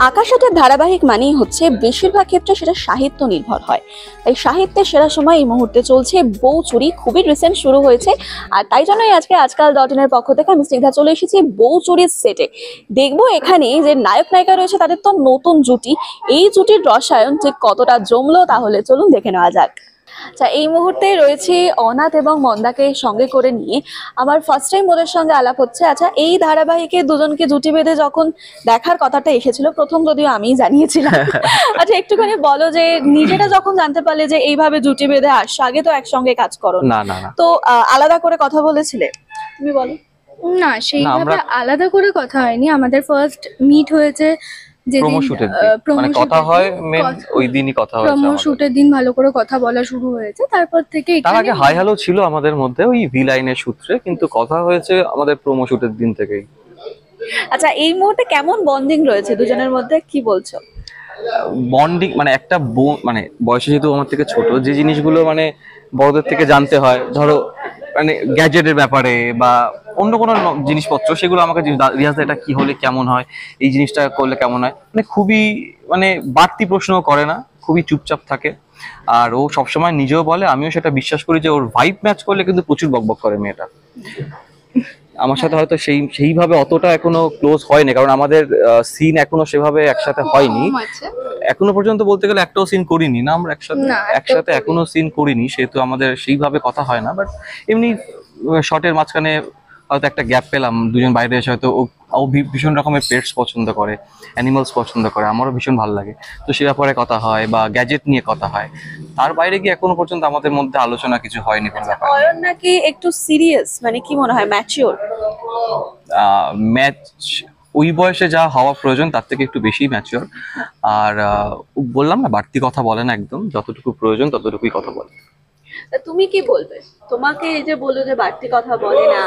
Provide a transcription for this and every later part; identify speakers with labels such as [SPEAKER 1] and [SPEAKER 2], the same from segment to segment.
[SPEAKER 1] আকাশাটের ধারাবাহিক মানেই হচ্ছে বেশিরভাগ ক্ষেত্রে সেটা সাহিত্য নির্ভর হয়। তাই সাহিত্যের সেরা সময় এই মুহূর্তে চলছে বউ চুরি, খুবই রিসেন্ট শুরু হয়েছে। আর তাই জন্যই আজকে আজকাল.in-এর পক্ষ থেকে আমি স্নিগ্ধা চলে এসেছি বউ চুরির সেটে। দেখবো এখানে যে নায়ক নায়িকা রয়েছে তাদের তো নতুন জুটি, এই জুটির রসায়ন ঠিক কতটা জমলো তাহলে চলুন দেখে নেওয়া যাক। আচ্ছা, এই মুহূর্তে রয়েছে অনাথ এবং মন্দাকে সঙ্গে করে নিয়ে আমার ফার্স্ট টাইম ওদের সঙ্গে আলাপ হচ্ছে। আচ্ছা, এই ধারাবাহিকে দুজনকে জুটি বেঁধে যখন দেখার কথাটা এসেছিল, প্রথম যদিও আমিই জানিয়েছিলাম। আচ্ছা, একটুখানি বলো যে নিজেটা যখন জানতে পারলে যে এইভাবে জুটি বেঁধে আসছো, আগে তো একসঙ্গে কাজ করো
[SPEAKER 2] না,
[SPEAKER 1] তো আলাদা করে কথা বলেছিলে? তুমি বলো।
[SPEAKER 3] না, সেইভাবে আলাদা করে কথা হয়নি। আমাদের ফার্স্ট মিট হয়েছে
[SPEAKER 2] প্রোমো শুটের দিন, মানে কথা হয় মেন ওই দিনই কথা হয়েছে।
[SPEAKER 3] প্রোমো শুটের দিন ভালো করে কথা বলা শুরু হয়েছে, তারপর থেকে
[SPEAKER 2] তার আগে হাই হ্যালো ছিল আমাদের মধ্যে ওই ভি লাইনের সূত্রে, কিন্তু কথা হয়েছে আমাদের প্রোমো শুটের দিন থেকেই।
[SPEAKER 1] আচ্ছা, এই মুহূর্তে কেমন বন্ডিং রয়েছে দুজনের মধ্যে, কি বলছো?
[SPEAKER 2] বন্ডিং মানে একটা মানে বয়সে যেহেতু আমার থেকে ছোট, যে জিনিসগুলো মানে বড়দের থেকে জানতে হয়, ধরো মানে গ্যাজেটের ব্যাপারে বা অন্য কোনো জিনিসপত্র, সেগুলো আমাকে রিয়াজ এটা কি হলে কেমন হয়, এই জিনিসটা করলে কেমন হয়, মানে খুবই মানে বাড়তি প্রশ্ন করে না, খুবই চুপচাপ থাকে। আর ও সবসময় নিজেও বলে, আমিও সেটা বিশ্বাস করি, যে ওর ভাইব ম্যাচ করলে কিন্তু প্রচুর বকবক করে মেয়েটা। আমার সাথে হয়তো সেইভাবে অতটা এখনো ক্লোজ হয়নি, কারণ আমাদের সিন এখনো সেভাবে একসাথে হয়নি এখনো পর্যন্ত। বলতে গেলে একটাও সিন করিনি না আমরা একসাথে এখনো সিন করিনি, সেহেতু আমাদের সেইভাবে কথা হয় না। বাট এমনি শর্টের মাঝখানে হয়তো একটা গ্যাপ পেলাম, দুজন বাইরে এসে হয়তো ও ভীষণ রকমের পেটস পছন্দ করে, অ্যানিমালস পছন্দ করে, আমারও ভীষণ ভালো লাগে, তো সে ব্যাপারে কথা হয় বা গ্যাজেট নিয়ে কথা হয়। তার বাইরে গিয়ে এখনো পর্যন্ত আমাদের মধ্যে আলোচনা কিছু হয়নি কোনো ব্যাপারে।
[SPEAKER 1] অয়ন নাকি একটু সিরিয়াস, মানে কি মনে হয়, ম্যাচিওর?
[SPEAKER 2] ম্যাচ ওই বয়সে যা হওয়া প্রয়োজন তার থেকে একটু বেশি ম্যাচিওর। আর বললাম না, বাড়তি কথা বলে না, একদম যতটুকু প্রয়োজন ততটুকুই কথা বলে।
[SPEAKER 1] তুমি কি বলবে? তোমাকে এই যে বললো যে বাড়তি কথা বলে না,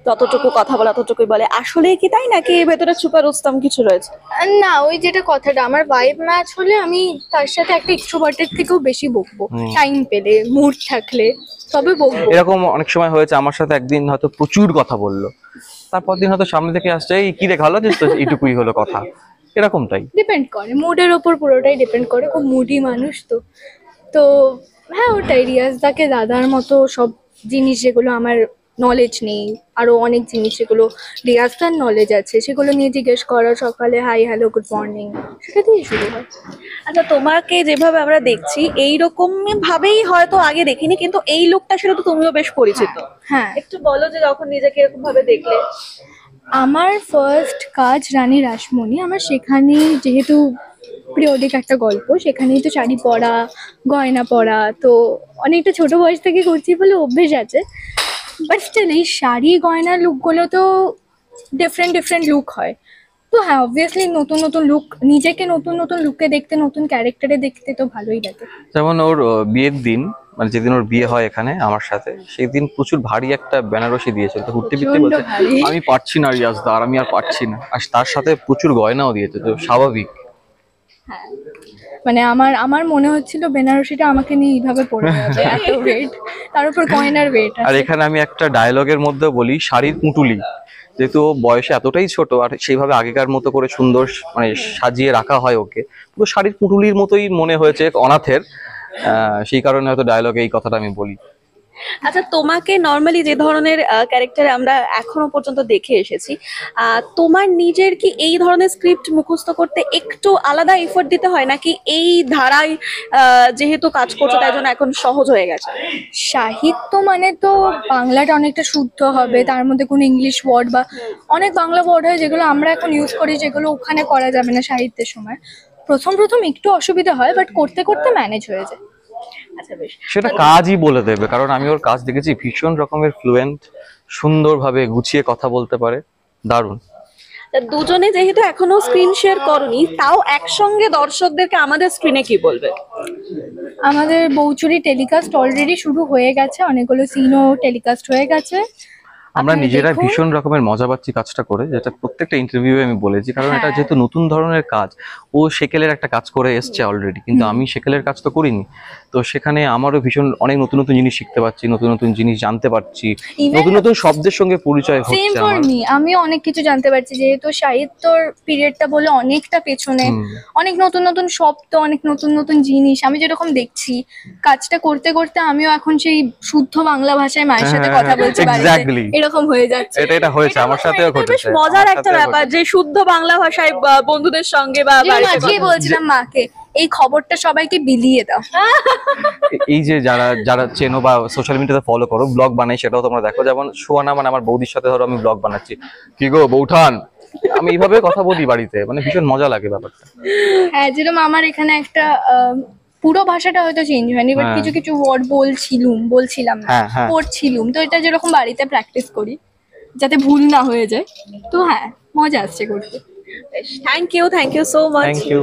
[SPEAKER 1] ততটুকু কথা বলা ততটুকুই বলে, আসলে কি তাই নাকি ভেতরে সুপার রুস্তম কিছু রয়েছে?
[SPEAKER 3] না, ওই যেটা কথাটা, আমার ভাইব ম্যাচ হলে আমি তার সাথে একটা এক্সট্রোভার্টের থেকেও বেশি বকবো, টাইম পেলে, মুড থাকলে তবে বকবো।
[SPEAKER 2] এরকম অনেক সময় হয়েছে আমার সাথে, একদিন হয়তো প্রচুর কথা বললো, তারপর দিন হয়তো সামনে থেকে আসছে, এই কি রে ভালো যে এইটুকুই হলো কথা, এরকমটাই
[SPEAKER 3] ডিপেন্ড করে, মুডের ওপর পুরোটাই ডিপেন্ড করে। খুব মুডি মানুষ তো হ্যাঁ, ওটাই রিয়াজদাকে দাদার মতো সব জিনিস যেগুলো আমার নলেজ নেই, আরো অনেক জিনিস যেগুলো রিয়াজদার নলেজ আছে সেগুলো নিয়ে জিজ্ঞেস করা, সকালে হাই হ্যালো গুড মর্নিং, সেটা দিয়ে শুরু হয়।
[SPEAKER 1] আচ্ছা, তোমাকে যেভাবে আমরা দেখছি এইরকম ভাবেই হয়তো আগে দেখিনি, কিন্তু এই লোকটার সাথে তো তুমিও বেশ পরিচিত।
[SPEAKER 3] হ্যাঁ,
[SPEAKER 1] একটু বলো যে যখন নিজেকে এরকম ভাবে দেখলে।
[SPEAKER 3] আমার ফার্স্ট কাজ রানী রাসমণি, আমার সেখানে যেহেতু পিরিয়ডিক একটা গল্প, সেখানেই তো শাড়ি পরা, গয়না পরা, তো অনেকটা ছোট বয়স থেকে করছি বলে অভ্যেস আছে। বাট স্টিল এই শাড়ি গয়না লুকগুলো তো ডিফারেন্ট লুক হয়। তো হ্যাঁ, অবভিয়াসলি নতুন নতুন লুক, নিজেকে নতুন নতুন লুকে দেখতে, নতুন ক্যারেক্টারে দেখতে তো ভালোই লাগে।
[SPEAKER 2] যেমন ওর বিয়ের দিন, মানে যেদিন ওর বিয়ে হয় এখানে আমার সাথে, সেই দিন প্রচুর ভারী একটা বেনারসি দিয়েছিল, তো ঘুরতে ফিরতে বলছে আমি পারছি না রিয়াজদা, আর আমি আর পারছি না, আর তার সাথে প্রচুর গয়নাও দিয়েছে, তো স্বাভাবিক।
[SPEAKER 3] হ্যাঁ, মানে আমার মনে হচ্ছিল বেনারসিটা আমাকে নিয়ে এইভাবে পড়ে যাবে, এত ওয়েট, তার উপর গয়নার ওয়েট।
[SPEAKER 2] আর এখানে আমি একটা ডায়লগের মধ্যে বলি, শাড়ির পুঁটুলি, যেহেতু বয়সে এতটাই ছোট আর সেইভাবে আগেকার মতো করে সুন্দর মানে সাজিয়ে রাখা হয় ওকে, পুরো শাড়ির পুঁটুলির মতোই মনে হয়েছে অনাথের, সেই কারণে হয়তো ডায়লগে এই কথাটা আমি বলি।
[SPEAKER 1] আচ্ছা, তোমাকে নর্মালি যে ধরনের ক্যারেক্টার আমরা এখনো পর্যন্ত দেখে এসেছি, তোমার নিজের কি এই ধরনের স্ক্রিপ্ট মুখস্থ করতে একটু আলাদা এফোর্ট দিতে হয়, নাকি এই ধারায় যেহেতু কাজ করছো তাই জন্য এখন সহজ হয়ে গেছে?
[SPEAKER 3] সাহিত্য মানে তো বাংলাটা অনেকটা শুদ্ধ হবে, তার মধ্যে কোনো ইংলিশ ওয়ার্ড বা অনেক বাংলা ওয়ার্ড হয় যেগুলো আমরা এখন ইউজ করি, যেগুলো ওখানে করা যাবে না সাহিত্যের সময়। প্রথম একটু অসুবিধা হয়, বাট করতে করতে ম্যানেজ হয়ে যায়।
[SPEAKER 1] আচ্ছা, বেশ,
[SPEAKER 2] সেটা কাজই বলে দেবে, কারণ আমি ওর কাজ দেখেছি, ভীষণ রকমের ফ্লুয়েন্ট, সুন্দরভাবে গুছিয়ে কথা বলতে পারে, দারুণ।
[SPEAKER 1] দুজনে যেহেতু এখনো স্ক্রিন শেয়ার করনি, তাও একসঙ্গে দর্শকদেরকে আমাদের স্ক্রিনে কি বলবে?
[SPEAKER 3] আমাদের বউচুরি টেলিকাস্ট অলরেডি শুরু হয়ে গেছে, অনেকগুলো সিনও টেলিকাস্ট হয়ে গেছে।
[SPEAKER 2] আমরা
[SPEAKER 3] আপনারা
[SPEAKER 2] নিজেরা
[SPEAKER 3] দেখুন।
[SPEAKER 2] ভীষণ রকমের মজা পাচ্ছি কাজটা করে, যেটা প্রত্যেকটা ইন্টারভিউয়ে আমি বলেছি, কারণ এটা
[SPEAKER 3] হ্যাঁ।
[SPEAKER 2] যেহেতু নতুন ধরনের কাজ, ও সেকেলের একটা কাজ করে এসছে অলরেডি, কিন্তু আমি সেকেলের কাজ তো করিনি। তো সেখানে আমারও ভীষণ অনেক নতুন নতুন জিনিস শিখতে পারছি, নতুন নতুন জিনিস জানতে পারছি,
[SPEAKER 3] Even-
[SPEAKER 2] নতুন নতুন শব্দের সঙ্গে পরিচয়
[SPEAKER 3] সেম
[SPEAKER 2] হচ্ছে
[SPEAKER 3] ফর
[SPEAKER 2] আমার।
[SPEAKER 3] মি, আমি অনেক কিছু জানতে পারছি, যেহেতু সাহিত্যর পিরিয়ডটা বলে অনেকটা পেছনে, অনেক নতুন নতুন শব্দ, অনেক নতুন নতুন জিনিস আমি যেরকম দেখছি। কাজটা করতে করতে আমিও এখন সেই শুদ্ধ বাংলা ভাষায় মায়ের সাথে কথা বলছি বাড়িতে,
[SPEAKER 2] Exactly.
[SPEAKER 3] এরকম হয়ে যাচ্ছে।
[SPEAKER 2] এটা হয়েছে, আমার সাথেও
[SPEAKER 1] এটা বেশ
[SPEAKER 2] ঘটেছে।
[SPEAKER 1] মজার
[SPEAKER 2] আমার
[SPEAKER 1] একটা
[SPEAKER 2] সাথেও
[SPEAKER 1] ব্যাপার
[SPEAKER 2] ঘটেছে।
[SPEAKER 1] যে শুদ্ধ বাংলা ভাষায় বন্ধুদের সঙ্গে বা
[SPEAKER 3] যেরকম
[SPEAKER 1] বাড়িতে
[SPEAKER 3] আজকেই বলছিলাম মাকে, এই খবরটা সবাইকে বিলিয়ে দাও।
[SPEAKER 2] এই যে যারা যারা চেনো বা সোশ্যাল মিডিয়াতে ফলো করো, ব্লগ বানাই, সেটাও তোমরা দেখো। যেমন সুয়ানা, মানে আমার বৌদির সাথে ধরো আমি ব্লগ বানাচ্ছি, কি গো বৌঠান, আমি এইভাবে কথা বলি বাড়িতে, মানে ভীষণ মজা লাগে ব্যাপারটা।
[SPEAKER 3] হ্যাঁ, যেরকম আমার এখানে একটা পুরো ভাষাটা হয়তো চেঞ্জ হয়নি, বাট
[SPEAKER 2] হ্যাঁ।
[SPEAKER 3] কিছু কিছু ওয়ার্ড বলছিলাম না,
[SPEAKER 2] হ্যাঁ, হ্যাঁ।
[SPEAKER 3] পড়ছিলুম, তো এটা যেরকম বাড়িতে প্র্যাকটিস করি যাতে ভুল না হয়ে যায়। তো হ্যাঁ, মজা আসছে করতে।
[SPEAKER 1] Thank you so much.
[SPEAKER 2] Thank you.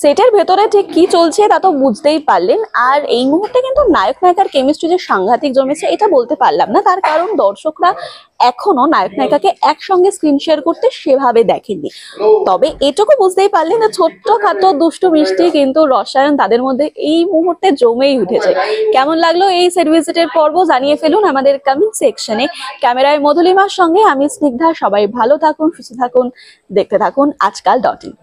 [SPEAKER 1] সেটের ভেতরে ঠিক কি চলছে তা তো বুঝতেই পারলেন। আর এই মুহূর্তে কিন্তু নায়ক নায়িকার কেমিস্ট্রি যে সাংঘাতিক জমেছে এটা বলতে পারলাম না, তার কারণ দর্শকরা এখনো নায়ক নায়িকাকে একসঙ্গে স্ক্রিন শেয়ার করতে সেভাবে দেখেননি। তবে এটুকু বুঝতেই পারলেন যে ছোট্টখাটো দুষ্টু মিষ্টি কিন্তু রসায়ন তাদের মধ্যে এই মুহূর্তে জমেই উঠেছে। কেমন লাগলো এই সেট ভিজিটের পর্ব জানিয়ে ফেলুন আমাদের কমেন্ট সেকশনে। ক্যামেরায় মধুলিমার সঙ্গে আমি স্নিগ্ধা। সবাই ভালো থাকুন, সুস্থ থাকুন, দেখতে থাকুন আজকাল.in।